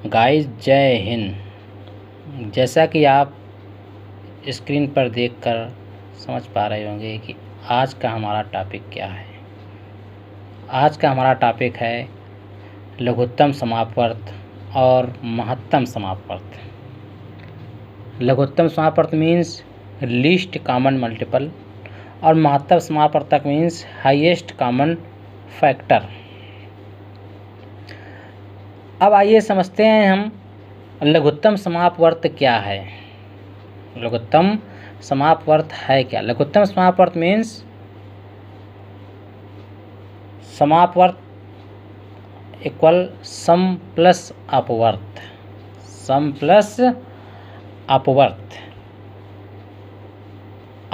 Guys जय हिंद। जैसा कि आप स्क्रीन पर देखकर समझ पा रहे होंगे कि आज का हमारा टॉपिक क्या है। आज का हमारा टॉपिक है लघुत्तम समापवर्त और महत्तम समापवर्त। लघुत्तम समापवर्त मीन्स लीस्ट कॉमन मल्टीपल और महत्तम समापवर्तक मीन्स हाईएस्ट कॉमन फैक्टर। अब आइए समझते हैं हम लघुत्तम समापवर्त क्या है। लघुत्तम समापवर्त है क्या? लघुत्तम समापवर्त मीन्स समापवर्त इक्वल सम प्लस अपवर्त। सम प्लस अपवर्त।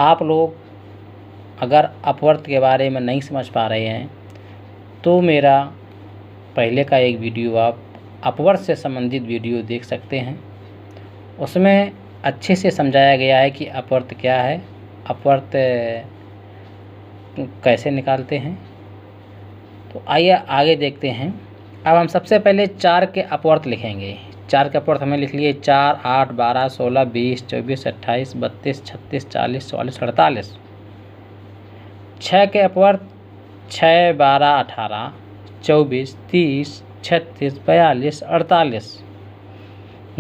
आप लोग अगर अपवर्त के बारे में नहीं समझ पा रहे हैं तो मेरा पहले का एक वीडियो आप अपवर्त से संबंधित वीडियो देख सकते हैं। उसमें अच्छे से समझाया गया है कि अपवर्त क्या है, अपवर्त कैसे निकालते हैं। तो आइए आगे देखते हैं। अब हम सबसे पहले 4 के अपवर्त लिखेंगे। 4 के अपवर्त हमें लिख लिए 4, 8, 12, 16, 20, 24, 28, 32, 36, 40, 44, 48। 6 के अपवर्त 6, 12, 18, 24, 30, 36, 42, 48।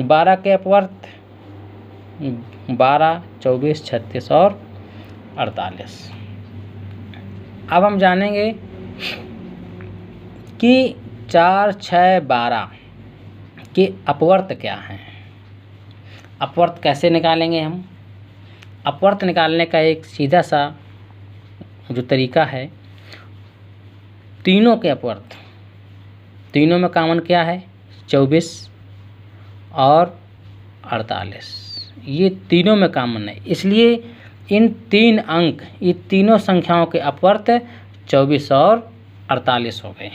12 के अपवर्त 12, 24, 36 और 48। अब हम जानेंगे कि 4, 6, 12 के अपवर्त क्या हैं। अपवर्त कैसे निकालेंगे हम? अपवर्त निकालने का एक सीधा सा जो तरीका है, तीनों के अपवर्त, तीनों में कॉमन क्या है? 24 और 48। ये तीनों में कॉमन है, इसलिए इन 3 अंक, ये तीनों संख्याओं के अपवर्त 24 और 48 हो गए।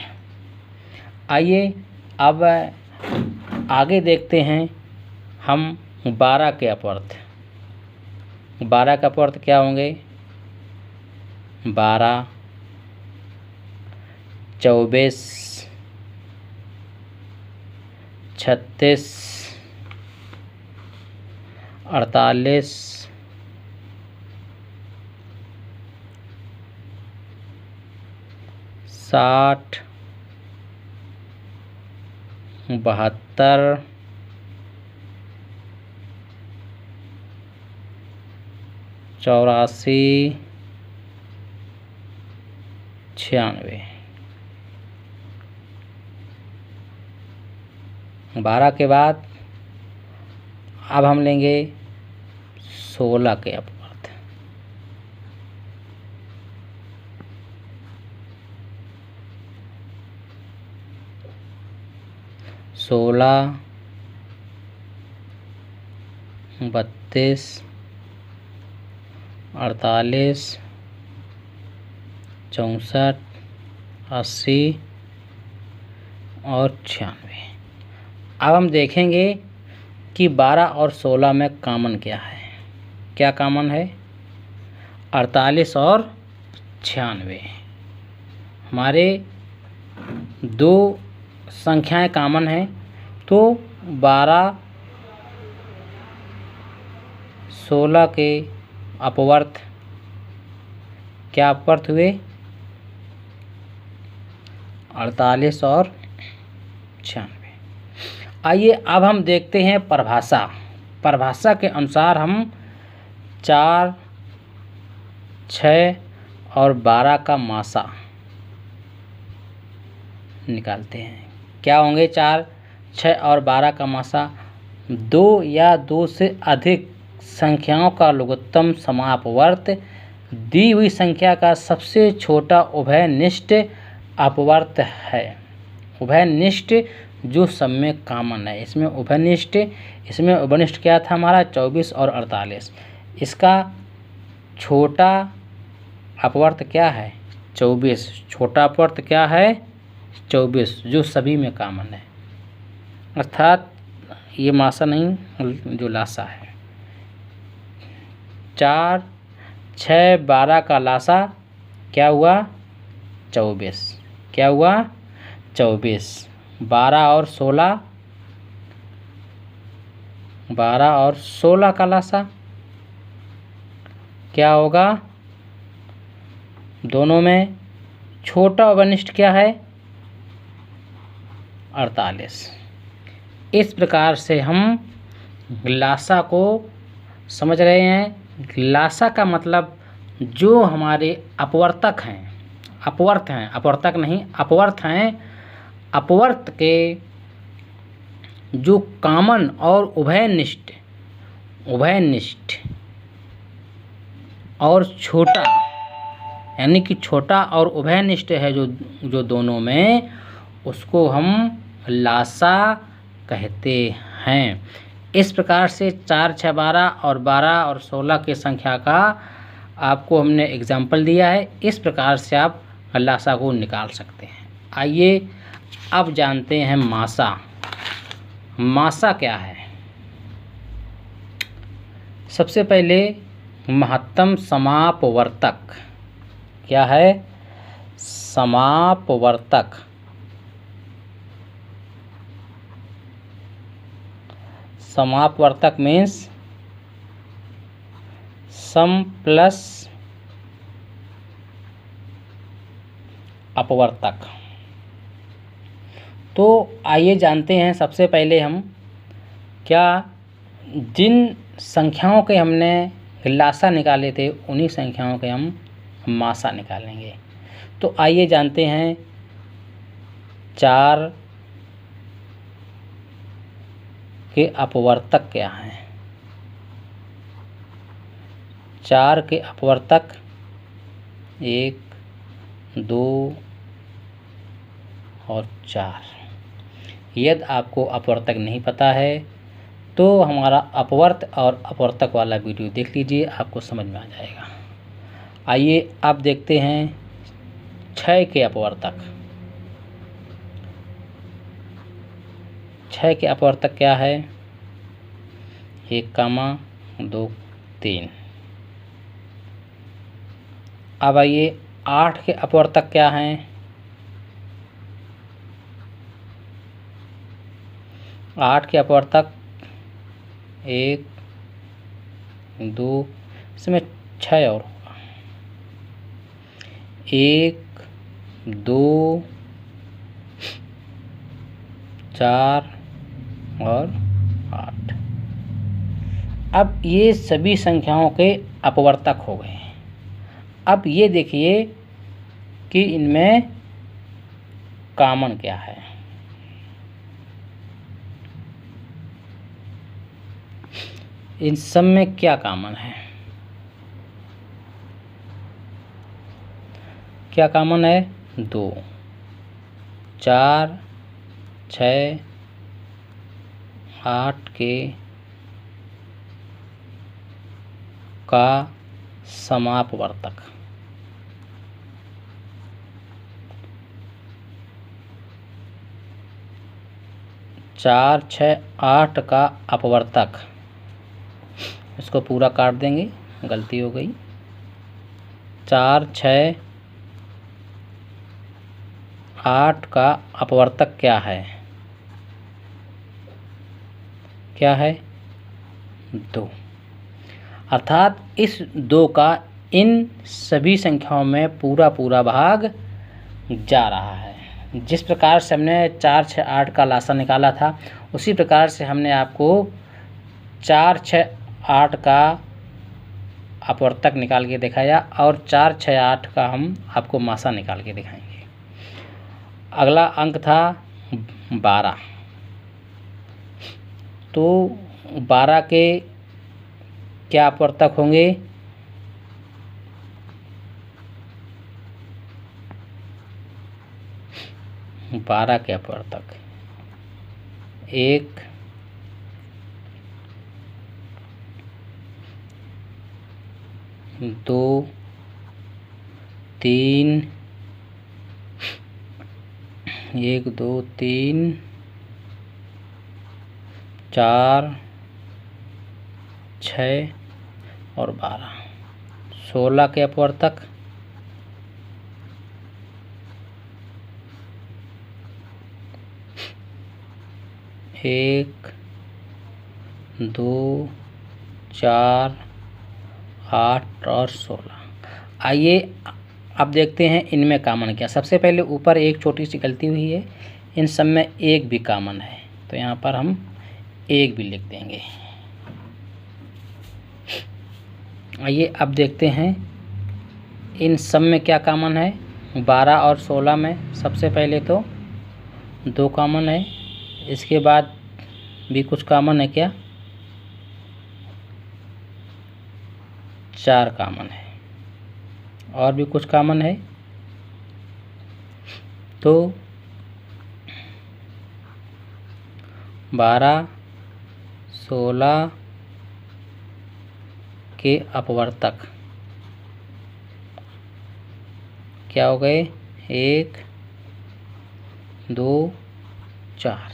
आइए अब आगे देखते हैं हम 12 के अपवर्त। 12 के अपवर्त क्या होंगे? 12, 24, 36, 48, 60, 72, 84, 96। 12 के बाद अब हम लेंगे 16 के अपवर्त। 16, 32, 48, 64, 80 और 96। अब हम देखेंगे कि 12 और 16 में कॉमन क्या है। क्या कॉमन है? 48 और 96। हमारे 2 संख्याएं कॉमन हैं, तो 12, 16 के अपवर्त क्या अपवर्त हुए? 48 और 96। आइए अब हम देखते हैं परिभाषा। परिभाषा के अनुसार हम 4, 6 और 12 का मासा निकालते हैं। क्या होंगे 4, 6 और 12 का मासा? 2 या 2 से अधिक संख्याओं का लघुत्तम समापवर्त दी हुई संख्या का सबसे छोटा उभयनिष्ठ अपवर्त है। उभयनिष्ठ जो सब में कॉमन है। इसमें उभयनिष्ठ क्या था हमारा? 24 और 48। इसका छोटा अपवर्त क्या है? 24। छोटा अपवर्त क्या है? 24, जो सभी में कॉमन है, अर्थात ये मासा नहीं, जो लासा है। 4, 6, 12 का लासा क्या हुआ? 24। क्या हुआ? 24। 12 और 16 12 और 16 का लासा क्या होगा? दोनों में छोटा और वनिष्ठ क्या है? 48। इस प्रकार से हम लासा को समझ रहे हैं। लासा का मतलब जो हमारे अपवर्तक हैं, अपवर्त हैं, अपवर्तक नहीं अपवर्त हैं, अपवर्त के जो कॉमन और उभयनिष्ठ और छोटा, यानी कि छोटा और उभयनिष्ठ है जो दोनों में, उसको हम लासा कहते हैं। इस प्रकार से 4, 6, 12 और 12 और 16 की संख्या का आपको हमने एग्जाम्पल दिया है। इस प्रकार से आप लासा को निकाल सकते हैं। आइए अब जानते हैं मासा। मासा क्या है? सबसे पहले महत्तम समापवर्तक क्या है? समापवर्तक। समापवर्तक मीन्स सम प्लस अपवर्तक। तो आइए जानते हैं सबसे पहले हम क्या जिन संख्याओं के हमने लासा निकाले थे उन्हीं संख्याओं के हम मासा निकालेंगे। तो आइए जानते हैं 4 के अपवर्तक क्या हैं। 4 के अपवर्तक 1, 2 और 4। यदि आपको अपवर्तक नहीं पता है तो हमारा अपवर्त और अपवर्तक वाला वीडियो देख लीजिए, आपको समझ में आ जाएगा। आइए अब देखते हैं 6 के अपवर्तक। 6 के अपवर्तक क्या है? 1, 2, 3। अब आइए 8 के अपवर्तक क्या हैं? 8 के अपवर्तक 1, 2, इसमें 6 और होगा। 1, 2, 4 और 8। अब ये सभी संख्याओं के अपवर्तक हो गए। अब ये देखिए कि इनमें कॉमन क्या है। इन सब में क्या कॉमन है? क्या कॉमन है? 2, 4, 6, 8 के का समापवर्तक। चार, 6, 8 का अपवर्तक। इसको पूरा काट देंगे, गलती हो गई। 4, 6, 8 का अपवर्तक क्या है? क्या है? 2। अर्थात इस 2 का इन सभी संख्याओं में पूरा भाग जा रहा है। जिस प्रकार से हमने 4, 6, 8 का लासा निकाला था, उसी प्रकार से हमने आपको 4, 6, 8 का अपवर्तक निकाल के दिखाया और 4, 6, 8 का हम आपको मासा निकाल के दिखाएंगे। अगला अंक था 12। तो 12 के क्या अपवर्तक होंगे? 12 के अपवर्तक 1, 2, 3, 1, 2, 3, 4, 6 और 12। 16 के अपवर्तक 1, 2, 4, 8 और 16। आइए अब देखते हैं इनमें कॉमन क्या। सबसे पहले ऊपर एक छोटी सी गलती हुई है, इन सब में 1 भी कॉमन है, तो यहाँ पर हम 1 भी लिख देंगे। आइए अब देखते हैं इन सब में क्या कॉमन है। 12 और 16 में सबसे पहले तो 2 कॉमन है, इसके बाद भी कुछ कॉमन है क्या? 4 कॉमन है, और भी कुछ कॉमन है तो 12, 16 के अपवर्तक क्या हो गए? 1, 2, 4।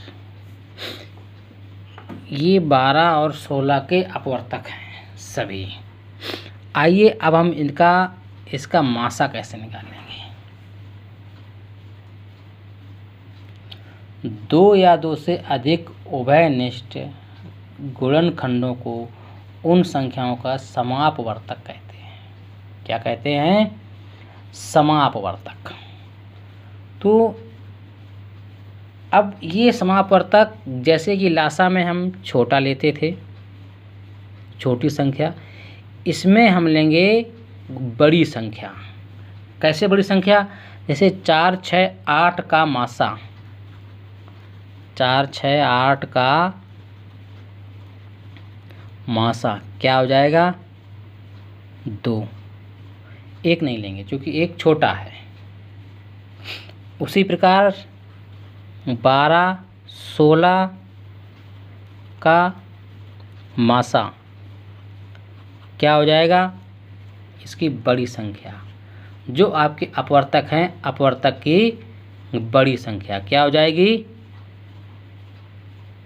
ये 12 और 16 के अपवर्तक हैं सभी। आइए अब हम इसका मासा कैसे निकालेंगे। 2 या 2 से अधिक उभयनिष्ठ गुणनखंडों को उन संख्याओं का समापवर्तक कहते हैं। क्या कहते हैं? समापवर्तक। तो अब ये समापवर्तक, जैसे कि लासा में हम छोटा लेते थे, छोटी संख्या, इसमें हम लेंगे बड़ी संख्या। कैसे बड़ी संख्या? जैसे 4, 6, 8 का मासा, 4, 6, 8 का मासा क्या हो जाएगा? 2। 1 नहीं लेंगे क्योंकि 1 छोटा है। उसी प्रकार 12, 16 का मासा क्या हो जाएगा? इसकी बड़ी संख्या। जो आपके अपवर्तक हैं, अपवर्तक की बड़ी संख्या क्या हो जाएगी?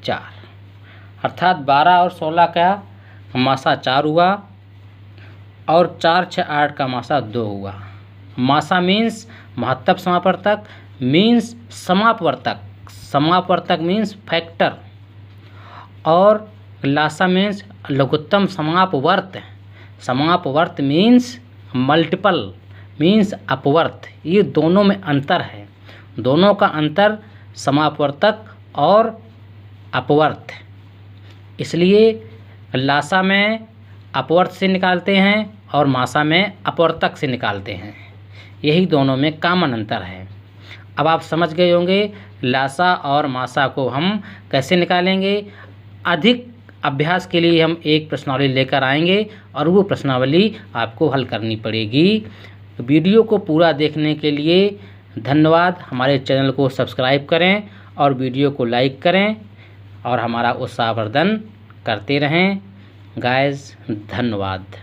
4। अर्थात 12 और 16 का मासा 4 हुआ और 4, 6, 8 का मासा 2 हुआ। मासा मीन्स महत्तम समापवर्तक, मीन्स समापवर्तक, समापवर्तक मीन्स फैक्टर, और लासा मीन्स लघुत्तम समापवर्त। समापवर्त मीन्स मल्टीपल, मीन्स अपवर्त। ये दोनों में अंतर है, दोनों का अंतर समापवर्तक और अपवर्त। इसलिए लासा में अपवर्त से निकालते हैं और मासा में अपवर्तक से निकालते हैं। यही दोनों में कॉमन अंतर है। अब आप समझ गए होंगे लासा और मासा को हम कैसे निकालेंगे। अधिक अभ्यास के लिए हम एक प्रश्नावली लेकर आएंगे और वो प्रश्नावली आपको हल करनी पड़ेगी। वीडियो को पूरा देखने के लिए धन्यवाद। हमारे चैनल को सब्सक्राइब करें और वीडियो को लाइक करें और हमारा उत्साहवर्धन करते रहें। गाइस, धन्यवाद।